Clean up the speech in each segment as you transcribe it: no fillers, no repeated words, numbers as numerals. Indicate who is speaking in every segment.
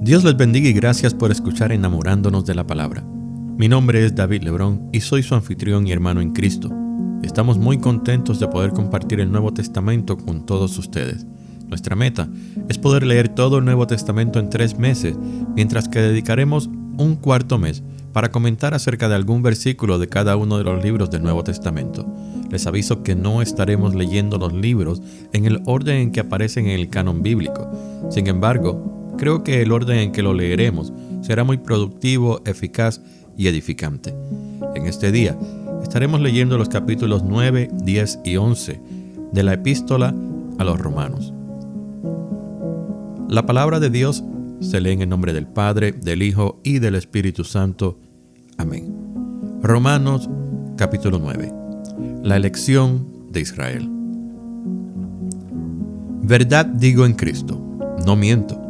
Speaker 1: Dios les bendiga y gracias por escuchar Enamorándonos de la Palabra. Mi nombre es David Lebrón y soy su anfitrión y hermano en Cristo. Estamos muy contentos de poder compartir el Nuevo Testamento con todos ustedes. Nuestra meta es poder leer todo el Nuevo Testamento en 3 meses, mientras que dedicaremos un cuarto mes para comentar acerca de algún versículo de cada uno de los libros del Nuevo Testamento. Les aviso que no estaremos leyendo los libros en el orden en que aparecen en el canon bíblico. Sin embargo, creo que el orden en que lo leeremos será muy productivo, eficaz y edificante. En este día estaremos leyendo los capítulos 9, 10 y 11 de la Epístola a los Romanos. La palabra de Dios se lee en el nombre del Padre, del Hijo y del Espíritu Santo. Amén. Romanos capítulo 9. La elección de Israel. Verdad digo en Cristo, no miento,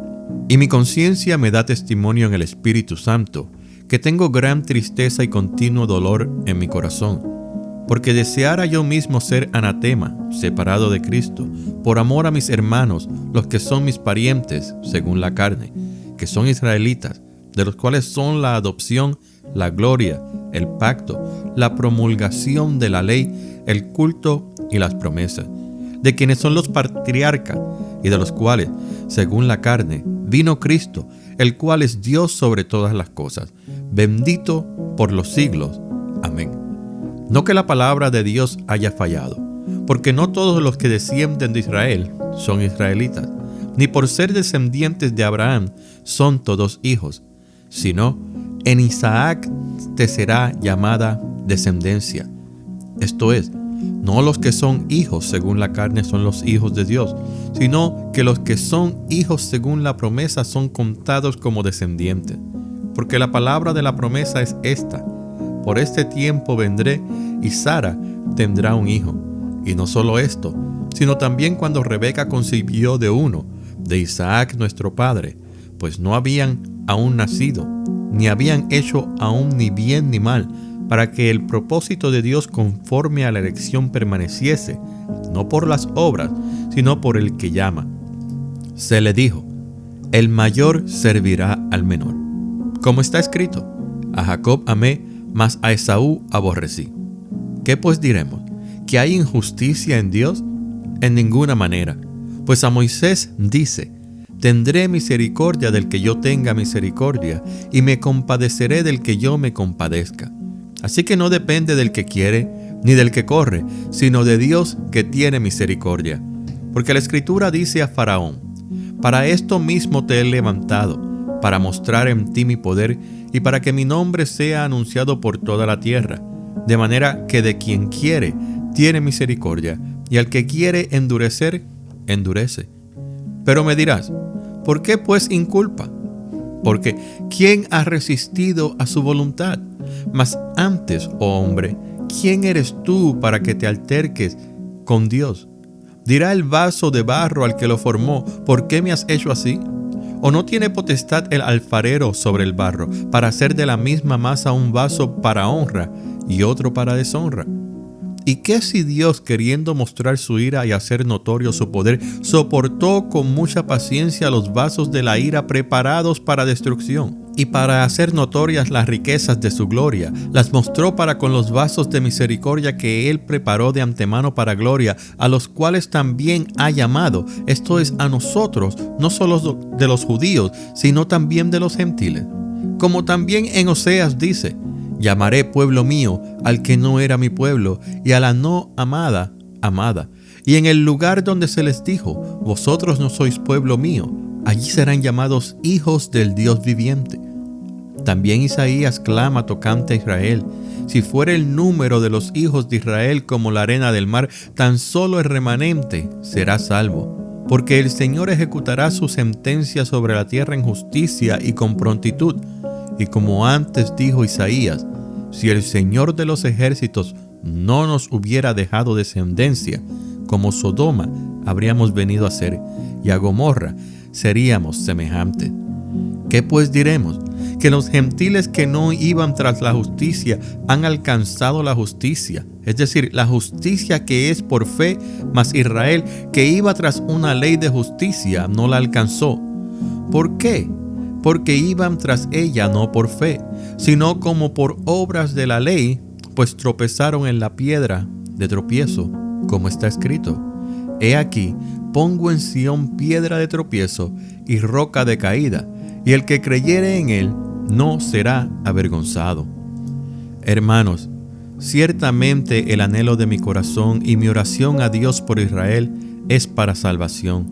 Speaker 1: y mi conciencia me da testimonio en el Espíritu Santo, que tengo gran tristeza y continuo dolor en mi corazón, porque deseara yo mismo ser anatema, separado de Cristo, por amor a mis hermanos, los que son mis parientes, según la carne, que son israelitas, de los cuales son la adopción, la gloria, el pacto, la promulgación de la ley, el culto y las promesas, de quienes son los patriarcas, y de los cuales, según la carne, vino Cristo, el cual es Dios sobre todas las cosas, bendito por los siglos. Amén. No que la palabra de Dios haya fallado, porque no todos los que descienden de Israel son israelitas, ni por ser descendientes de Abraham son todos hijos, sino en Isaac te será llamada descendencia. Esto es, no los que son hijos según la carne son los hijos de Dios, sino que los que son hijos según la promesa son contados como descendientes. Porque la palabra de la promesa es esta: por este tiempo vendré y Sara tendrá un hijo. Y no solo esto, sino también cuando Rebeca concibió de uno, de Isaac nuestro padre, pues no habían aún nacido, ni habían hecho aún ni bien ni mal, para que el propósito de Dios conforme a la elección permaneciese, no por las obras, sino por el que llama. Se le dijo: el mayor servirá al menor. Como está escrito: a Jacob amé, mas a Esaú aborrecí. ¿Qué pues diremos? ¿Que hay injusticia en Dios? En ninguna manera. Pues a Moisés dice: tendré misericordia del que yo tenga misericordia, y me compadeceré del que yo me compadezca. Así que no depende del que quiere, ni del que corre, sino de Dios que tiene misericordia. Porque la Escritura dice a Faraón: para esto mismo te he levantado, para mostrar en ti mi poder, y para que mi nombre sea anunciado por toda la tierra. De manera que de quien quiere, tiene misericordia, y al que quiere endurecer, endurece. Pero me dirás: ¿por qué pues inculpa? Porque ¿quién ha resistido a su voluntad? Mas antes, oh hombre, ¿quién eres tú para que te alterques con Dios? Dirá el vaso de barro al que lo formó: ¿por qué me has hecho así? ¿O no tiene potestad el alfarero sobre el barro para hacer de la misma masa un vaso para honra y otro para deshonra? ¿Y qué si Dios, queriendo mostrar su ira y hacer notorio su poder, soportó con mucha paciencia los vasos de la ira preparados para destrucción? Y para hacer notorias las riquezas de su gloria, las mostró para con los vasos de misericordia que Él preparó de antemano para gloria, a los cuales también ha llamado, esto es, a nosotros, no solo de los judíos, sino también de los gentiles. Como también en Oseas dice: llamaré pueblo mío al que no era mi pueblo, y a la no amada, amada. Y en el lugar donde se les dijo: vosotros no sois pueblo mío, allí serán llamados hijos del Dios viviente. También Isaías clama tocante a Israel: si fuera el número de los hijos de Israel como la arena del mar, tan solo el remanente será salvo. Porque el Señor ejecutará su sentencia sobre la tierra en justicia y con prontitud. Y como antes dijo Isaías: si el Señor de los ejércitos no nos hubiera dejado descendencia, como Sodoma habríamos venido a ser, y a Gomorra seríamos semejantes. ¿Qué pues diremos? ¿Que los gentiles que no iban tras la justicia han alcanzado la justicia? Es decir, la justicia que es por fe, mas Israel, que iba tras una ley de justicia, no la alcanzó. ¿Por qué? porque iban tras ella no por fe, sino como por obras de la ley, pues tropezaron en la piedra de tropiezo, como está escrito: He aquí, pongo en Sión piedra de tropiezo y roca de caída, y el que creyere en él no será avergonzado. Hermanos, ciertamente el anhelo de mi corazón y mi oración a Dios por Israel es para salvación,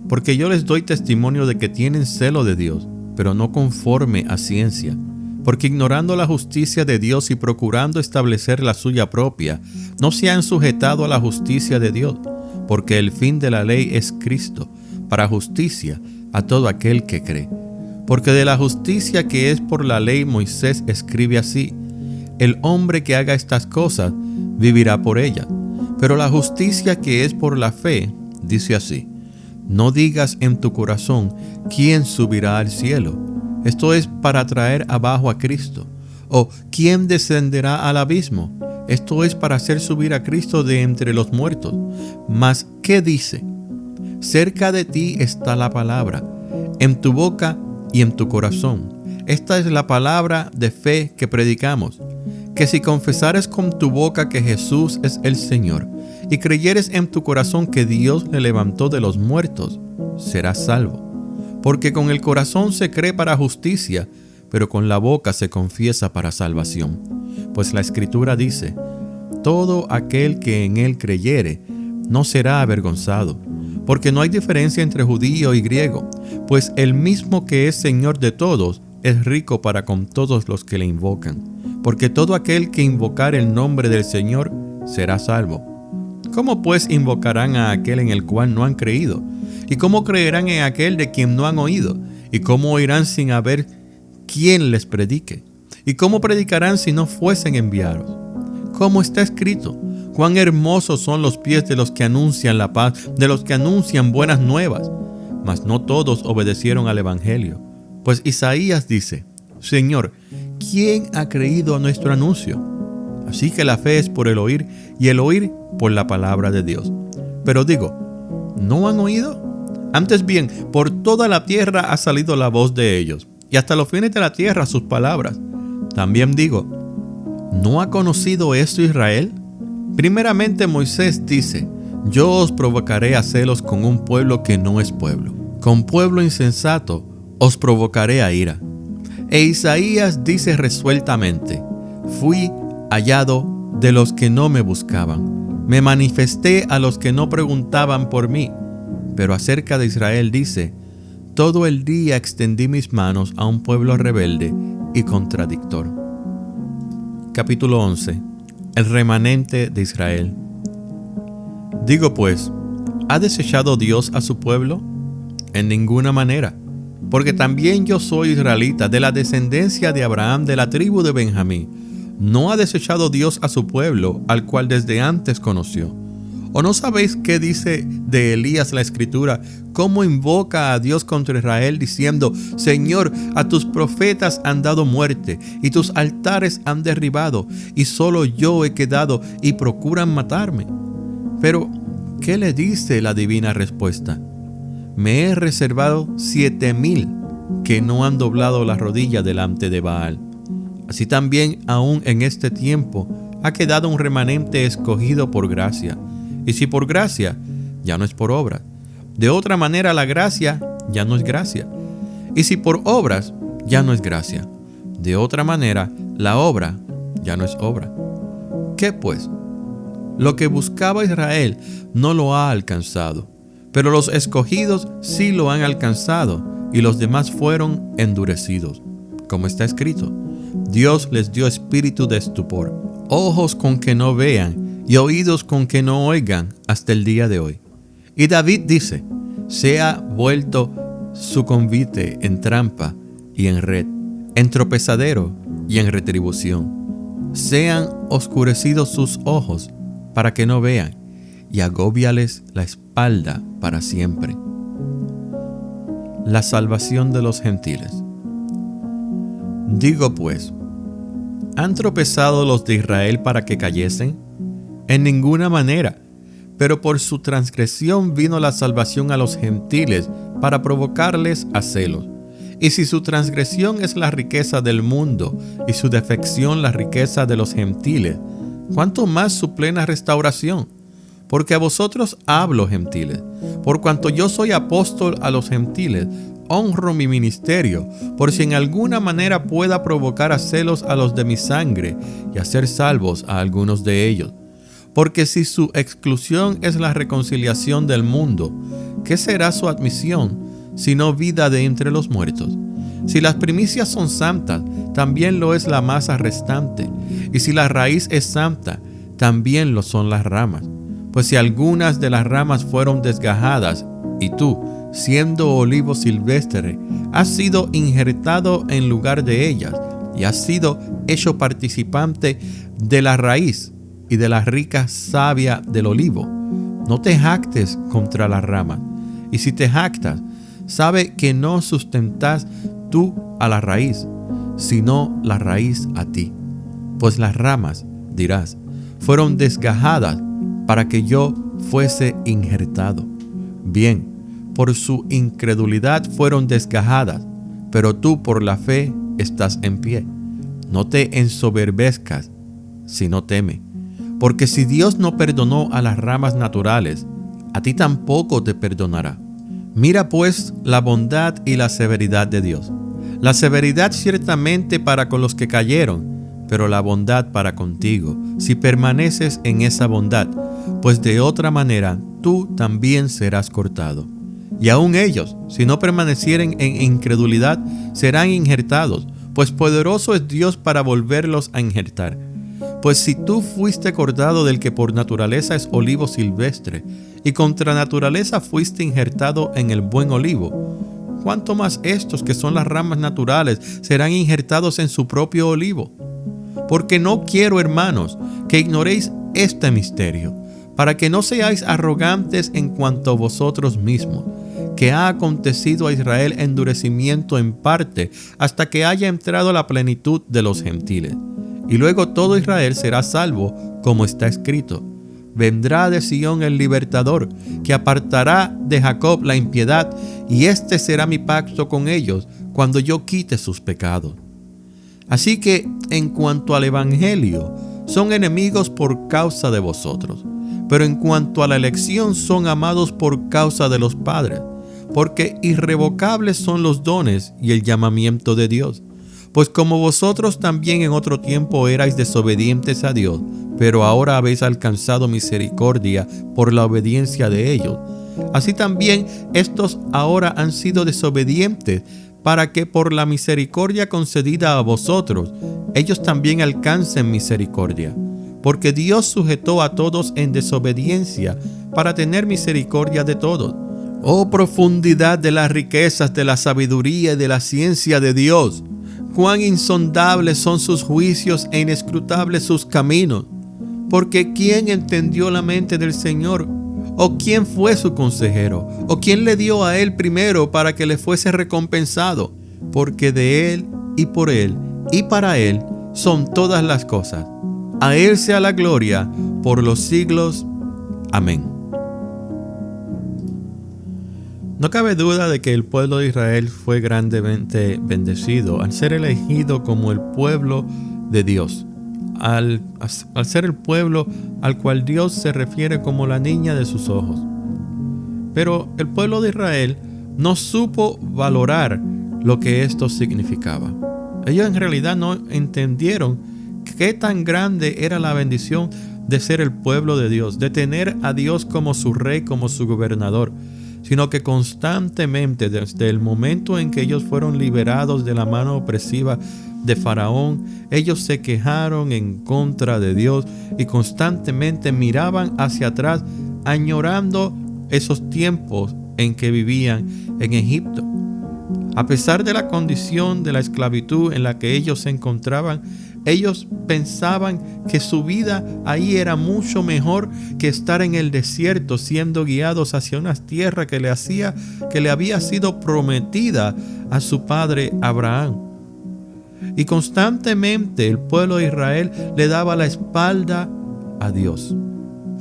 Speaker 1: porque yo les doy testimonio de que tienen celo de Dios, pero no conforme a ciencia, porque ignorando la justicia de Dios y procurando establecer la suya propia, no se han sujetado a la justicia de Dios, porque el fin de la ley es Cristo, para justicia a todo aquel que cree. Porque de la justicia que es por la ley, Moisés escribe así: el hombre que haga estas cosas vivirá por ellas. Pero la justicia que es por la fe dice así: no digas en tu corazón quién subirá al cielo. Esto es para traer abajo a Cristo. O quién descenderá al abismo. Esto es para hacer subir a Cristo de entre los muertos. Mas, ¿qué dice? Cerca de ti está la palabra, en tu boca y en tu corazón. Esta es la palabra de fe que predicamos: que si confesares con tu boca que Jesús es el Señor, y creyeres en tu corazón que Dios le levantó de los muertos, serás salvo. Porque con el corazón se cree para justicia, pero con la boca se confiesa para salvación. Pues la Escritura dice: todo aquel que en él creyere no será avergonzado. Porque no hay diferencia entre judío y griego, pues el mismo que es Señor de todos es rico para con todos los que le invocan. Porque todo aquel que invocare el nombre del Señor será salvo. ¿Cómo pues invocarán a aquel en el cual no han creído? ¿Y cómo creerán en aquel de quien no han oído? ¿Y cómo oirán sin haber quien les predique? ¿Y cómo predicarán si no fuesen enviados? Como está escrito: cuán hermosos son los pies de los que anuncian la paz, de los que anuncian buenas nuevas. Mas no todos obedecieron al evangelio. Pues Isaías dice: Señor, ¿quién ha creído a nuestro anuncio? Así que la fe es por el oír, y el oír por la palabra de Dios. Pero digo, ¿no han oído? Antes bien, por toda la tierra ha salido la voz de ellos, y hasta los fines de la tierra sus palabras. También digo, ¿no ha conocido esto Israel? Primeramente Moisés dice: yo os provocaré a celos con un pueblo que no es pueblo. Con pueblo insensato os provocaré a ira. E Isaías dice resueltamente: fui hallado de los que no me buscaban. Me manifesté a los que no preguntaban por mí. Pero acerca de Israel dice: todo el día extendí mis manos a un pueblo rebelde y contradictor. Capítulo 11. El remanente de Israel. Digo pues, ¿ha desechado Dios a su pueblo? En ninguna manera, porque también yo soy israelita, de la descendencia de Abraham, de la tribu de Benjamín. ¿No ha desechado Dios a su pueblo, al cual desde antes conoció? ¿O no sabéis qué dice de Elías la Escritura? ¿Cómo invoca a Dios contra Israel diciendo: Señor, a tus profetas han dado muerte, y tus altares han derribado, y solo yo he quedado, y procuran matarme? Pero, ¿qué le dice la divina respuesta? Me he reservado 7,000 que no han doblado la rodilla delante de Baal. Así también, aún en este tiempo, ha quedado un remanente escogido por gracia. Y si por gracia, ya no es por obras. De otra manera, la gracia ya no es gracia. Y si por obras, ya no es gracia. De otra manera, la obra ya no es obra. ¿Qué pues? Lo que buscaba Israel no lo ha alcanzado, pero los escogidos sí lo han alcanzado, y los demás fueron endurecidos. Como está escrito: Dios les dio espíritu de estupor, ojos con que no vean, y oídos con que no oigan hasta el día de hoy. Y David dice: sea vuelto su convite en trampa y en red, en tropezadero y en retribución. Sean oscurecidos sus ojos para que no vean, y agóbiales la espalda para siempre. La salvación de los gentiles. Digo pues, ¿han tropezado los de Israel para que cayesen? En ninguna manera, pero por su transgresión vino la salvación a los gentiles para provocarles a celos. Y si su transgresión es la riqueza del mundo y su defección la riqueza de los gentiles, ¿cuánto más su plena restauración? Porque a vosotros hablo, gentiles, por cuanto yo soy apóstol a los gentiles, honro mi ministerio, por si en alguna manera pueda provocar a celos a los de mi sangre y hacer salvos a algunos de ellos. Porque si su exclusión es la reconciliación del mundo, ¿qué será su admisión, sino vida de entre los muertos? Si las primicias son santas, también lo es la masa restante, y si la raíz es santa, también lo son las ramas. Pues si algunas de las ramas fueron desgajadas, y tú, siendo olivo silvestre, has sido injertado en lugar de ellas, y has sido hecho participante de la raíz y de la rica savia del olivo, no te jactes contra las ramas. Y si te jactas, sabe que no sustentas tú a la raíz, sino la raíz a ti. Pues las ramas, dirás, fueron desgajadas para que yo fuese injertado. Bien, por su incredulidad fueron desgajadas, pero tú por la fe estás en pie. No te ensoberbezcas, sino teme. Porque si Dios no perdonó a las ramas naturales, a ti tampoco te perdonará. Mira pues la bondad y la severidad de Dios. La severidad ciertamente para con los que cayeron, pero la bondad para contigo, si permaneces en esa bondad, pues de otra manera tú también serás cortado. Y aun ellos, si no permanecieren en incredulidad, serán injertados, pues poderoso es Dios para volverlos a injertar. Pues si tú fuiste cortado del que por naturaleza es olivo silvestre, y contra naturaleza fuiste injertado en el buen olivo, ¿cuánto más estos que son las ramas naturales serán injertados en su propio olivo? Porque no quiero, hermanos, que ignoréis este misterio, para que no seáis arrogantes en cuanto a vosotros mismos, que ha acontecido a Israel endurecimiento en parte, hasta que haya entrado la plenitud de los gentiles. Y luego todo Israel será salvo, como está escrito: vendrá de Sión el libertador, que apartará de Jacob la impiedad, y este será mi pacto con ellos, cuando yo quite sus pecados. Así que, en cuanto al evangelio, son enemigos por causa de vosotros, pero en cuanto a la elección, son amados por causa de los padres, porque irrevocables son los dones y el llamamiento de Dios. Pues como vosotros también en otro tiempo erais desobedientes a Dios, pero ahora habéis alcanzado misericordia por la obediencia de ellos, así también estos ahora han sido desobedientes, para que por la misericordia concedida a vosotros, ellos también alcancen misericordia. Porque Dios sujetó a todos en desobediencia, para tener misericordia de todos. Oh profundidad de las riquezas de la sabiduría y de la ciencia de Dios, cuán insondables son sus juicios e inescrutables sus caminos. Porque ¿quién entendió la mente del Señor? ¿O quién fue su consejero? ¿O quién le dio a él primero para que le fuese recompensado? Porque de él y por él y para él son todas las cosas. A él sea la gloria por los siglos. Amén. No cabe duda de que el pueblo de Israel fue grandemente bendecido al ser elegido como el pueblo de Dios, al ser el pueblo al cual Dios se refiere como la niña de sus ojos. Pero el pueblo de Israel no supo valorar lo que esto significaba. Ellos en realidad no entendieron qué tan grande era la bendición de ser el pueblo de Dios, de tener a Dios como su rey, como su gobernador, sino que constantemente, desde el momento en que ellos fueron liberados de la mano opresiva de Faraón, ellos se quejaron en contra de Dios y constantemente miraban hacia atrás, añorando esos tiempos en que vivían en Egipto. A pesar de la condición de la esclavitud en la que ellos se encontraban, ellos pensaban que su vida ahí era mucho mejor que estar en el desierto, siendo guiados hacia una tierra que le había sido prometida a su padre Abraham. Y constantemente el pueblo de Israel le daba la espalda a Dios.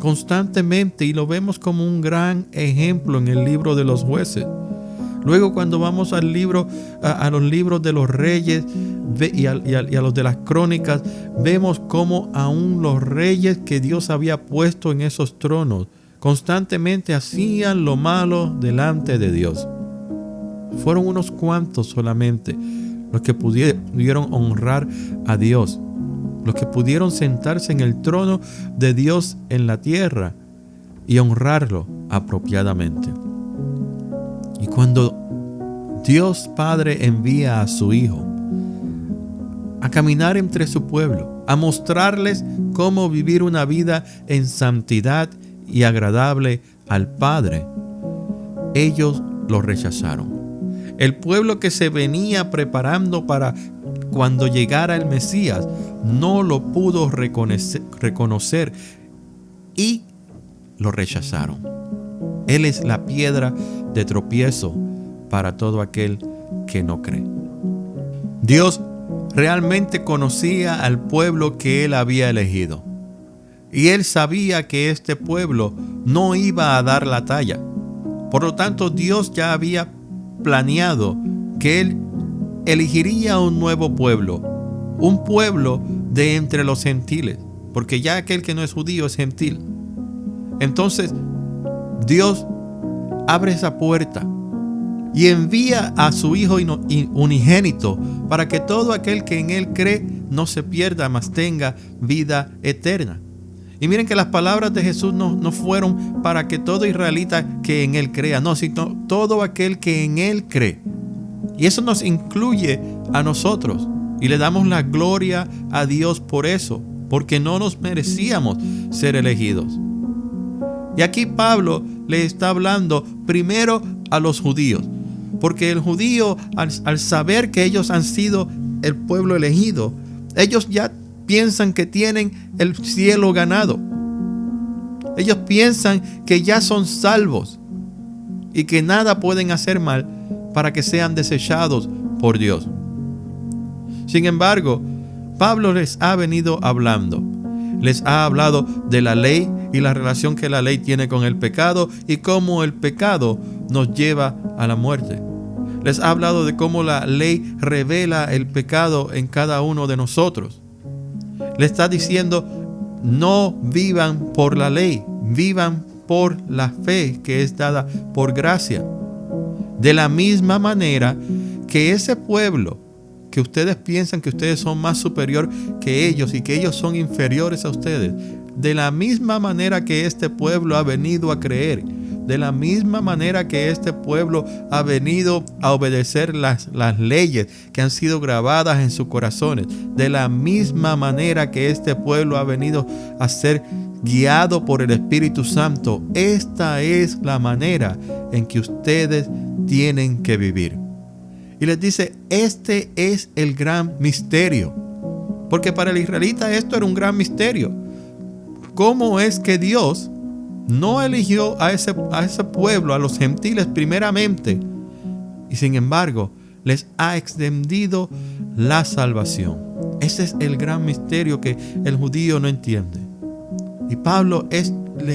Speaker 1: Constantemente, y lo vemos como un gran ejemplo en el libro de los Jueces. Luego, cuando vamos a los libros de los reyes y a los de las crónicas, vemos cómo aún los reyes que Dios había puesto en esos tronos constantemente hacían lo malo delante de Dios. Fueron unos cuantos solamente los que pudieron honrar a Dios, los que pudieron sentarse en el trono de Dios en la tierra y honrarlo apropiadamente. Y cuando Dios Padre envía a su Hijo a caminar entre su pueblo, a mostrarles cómo vivir una vida en santidad y agradable al Padre, ellos lo rechazaron. El pueblo que se venía preparando para cuando llegara el Mesías no lo pudo reconocer y lo rechazaron. Él es la piedra de tropiezo para todo aquel que no cree. Dios realmente conocía al pueblo que Él había elegido. Y Él sabía que este pueblo no iba a dar la talla. Por lo tanto, Dios ya había planeado que Él elegiría un nuevo pueblo. Un pueblo de entre los gentiles. Porque ya aquel que no es judío es gentil. Entonces, Dios abre esa puerta y envía a su Hijo unigénito para que todo aquel que en Él cree no se pierda, mas tenga vida eterna. Y miren que las palabras de Jesús no fueron para que todo israelita que en Él crea, no, sino todo aquel que en Él cree. Y eso nos incluye a nosotros. Y le damos la gloria a Dios por eso, porque no nos merecíamos ser elegidos. Y aquí Pablo le está hablando primero a los judíos, porque el judío, al saber que ellos han sido el pueblo elegido, ellos ya piensan que tienen el cielo ganado. Ellos piensan que ya son salvos y que nada pueden hacer mal para que sean desechados por Dios. Sin embargo, Pablo les ha venido hablando. Les ha hablado de la ley y la relación que la ley tiene con el pecado y cómo el pecado nos lleva a la muerte. Les ha hablado de cómo la ley revela el pecado en cada uno de nosotros. Le está diciendo, no vivan por la ley, vivan por la fe que es dada por gracia. De la misma manera que ese pueblo que ustedes piensan que ustedes son más superior que ellos y que ellos son inferiores a ustedes, de la misma manera que este pueblo ha venido a creer, de la misma manera que este pueblo ha venido a obedecer las leyes que han sido grabadas en sus corazones, de la misma manera que este pueblo ha venido a ser guiado por el Espíritu Santo, esta es la manera en que ustedes tienen que vivir. Y les dice, este es el gran misterio. Porque para el israelita esto era un gran misterio. ¿Cómo es que Dios no eligió a ese pueblo, a los gentiles primeramente, y sin embargo les ha extendido la salvación? Ese es el gran misterio que el judío no entiende. Y Pablo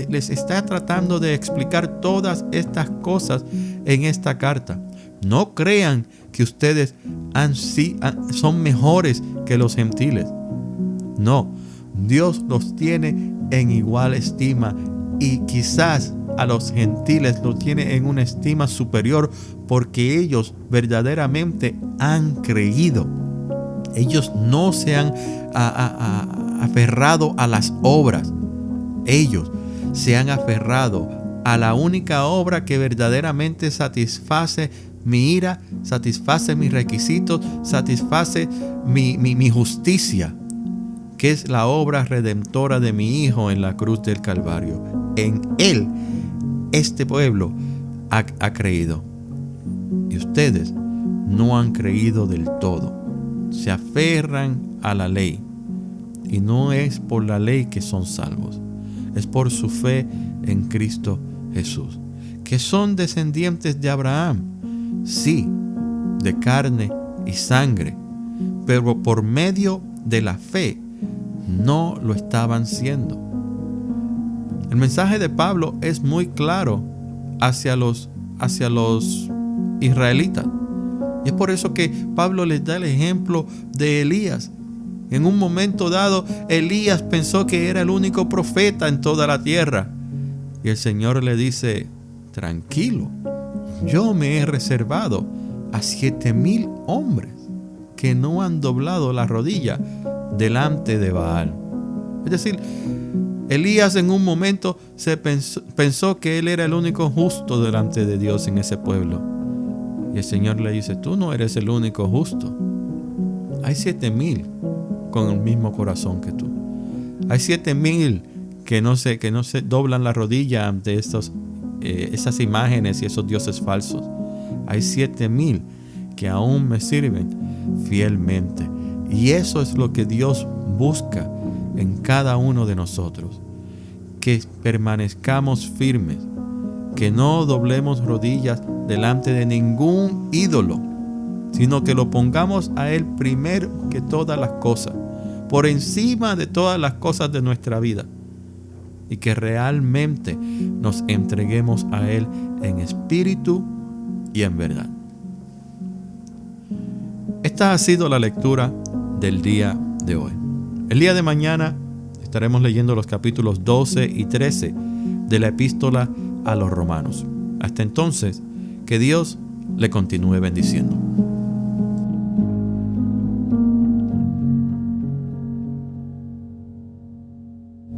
Speaker 1: les está tratando de explicar todas estas cosas en esta carta. No crean que ustedes son mejores que los gentiles. No, Dios los tiene en igual estima y quizás a los gentiles los tiene en una estima superior porque ellos verdaderamente han creído. Ellos no se han aferrado a las obras. Ellos se han aferrado a la única obra que verdaderamente satisface mi ira, satisface mis requisitos, satisface mi justicia, que es la obra redentora de mi Hijo en la cruz del Calvario. En Él, este pueblo ha creído. Y ustedes no han creído del todo. Se aferran a la ley. Y no es por la ley que son salvos. Es por su fe en Cristo Jesús. Que son descendientes de Abraham. Sí, de carne y sangre. Pero por medio de la fe no lo estaban siendo. El mensaje de Pablo es muy claro hacia los israelitas. Y es por eso que Pablo les da el ejemplo de Elías. En un momento dado, Elías pensó que era el único profeta en toda la tierra. Y el Señor le dice: tranquilo, yo me he reservado a 7,000 hombres que no han doblado la rodilla delante de Baal. Es decir, Elías en un momento pensó que él era el único justo delante de Dios en ese pueblo. Y el Señor le dice: tú no eres el único justo. Hay 7,000 con el mismo corazón que tú. Hay 7,000 que no se doblan la rodilla ante esas imágenes y esos dioses falsos. Hay 7,000 que aún me sirven fielmente. Y eso es lo que Dios busca en cada uno de nosotros. Que permanezcamos firmes, que no doblemos rodillas delante de ningún ídolo, sino que lo pongamos a Él primero que todas las cosas, por encima de todas las cosas de nuestra vida, y que realmente nos entreguemos a Él en espíritu y en verdad. Esta ha sido la lectura del día de hoy. El día de mañana estaremos leyendo los capítulos 12 y 13 de la epístola a los Romanos. Hasta entonces, que Dios le continúe bendiciendo.